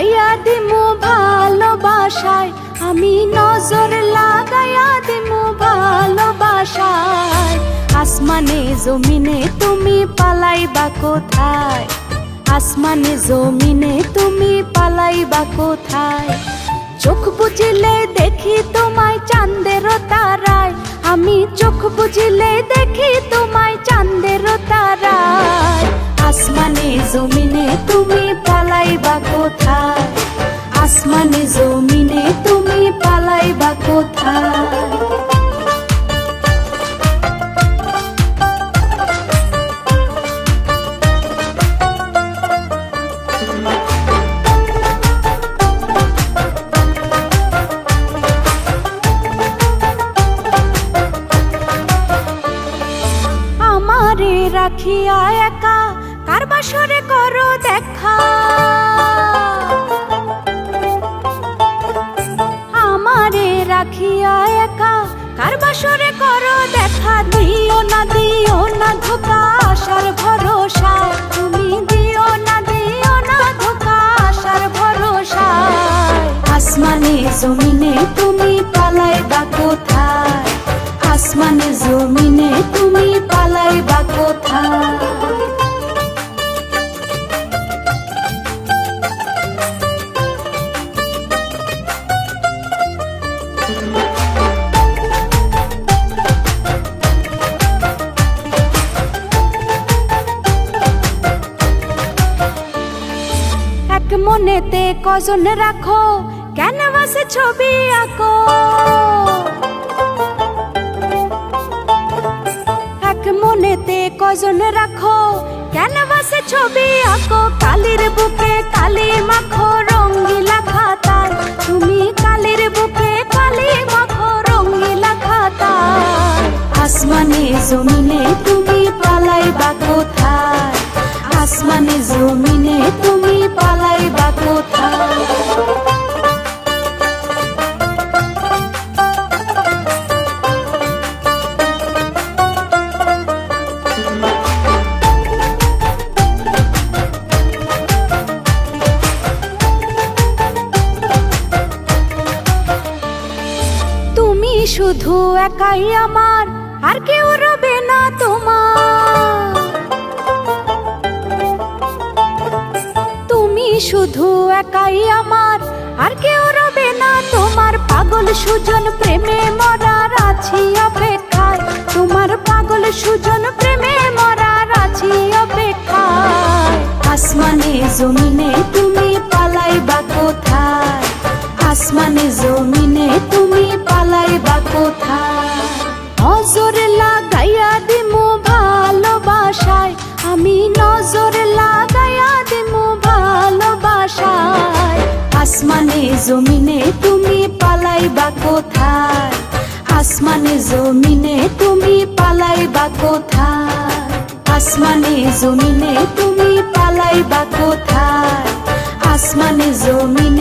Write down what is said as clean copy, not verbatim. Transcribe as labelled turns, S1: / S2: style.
S1: লাগাইয়া দিমু ভালোবাসায়, আমি নজর লাগাইয়া দিমু ভালোবাসায়। আসমানে জমিনে তুমি পালাইবা কোথায়, আসমানে জমিনে তুমি পালাইবা কোথায়? চোখ বুঝিলে দেখি তোমায় চাঁদের তারায়, আমি চোখ বুঝিলে দেখি তোমায় চাঁদের তারায়। আসমানে জমিনে তুমি পালাইবা কোথায়, আসমানে জমিনে তুমি পালাইবা কোথায়? আমারে রাখিয়া একা কার বাসরে করো দেখা, আমারে রাখিয়া একা কার বাসরে করো দেখা। দিও না ধোকা আশার ভরসা, তুমি দিও না ধোকা আশার ভরসা। আসমানে জমিনে তুমি পালাইবা কোথায়, আসমানে জমিনে তুমি পালাইবা কোথায়? এক মনেতে কজন রাখো, ক্যানভাসে ছবি আঁকো। এক মনেতে কজন রাখো, ক্যানভাসে ছবি আঁকো। কালির বুকে কালি মাখো রঙিলা খাতায়, তুমি কালির বুকে কালি মাখো রঙিলা খাতায়। আসমানে জমিনে তুমি পালাইবা কোথায়, আসমানে জমিনে তুমি পালাইবা কোথায়? তুমি শুধু একাই আমার, আর কেউ রবে না তোমার। তুমি শুধু একাই আমার, আর কেউ রবে না তোমার। পাগল সুজন প্রেমে মরার আছি অপেক্ষায়, তোমার পাগল সুজন প্রেমে মরার আছি অপেক্ষায়। আসমানে জমিনে তুমি পালাইবা কোথায়, আসমানে জমিনে তুমি পালাইবা কোথায়? নজর লাগাইয়া দিমু ভালোবাসায়, আমি নজর লাগাইয়া দিমু ভালোবাসায়। আসমানে জমিনে তুমি পালাইবা কোথায়, আসমানে জমিনে তুমি পালাইবা কোথায়? আসমানে জমিনে তুমি পালাইবা কোথায়, আসমানে জমিনে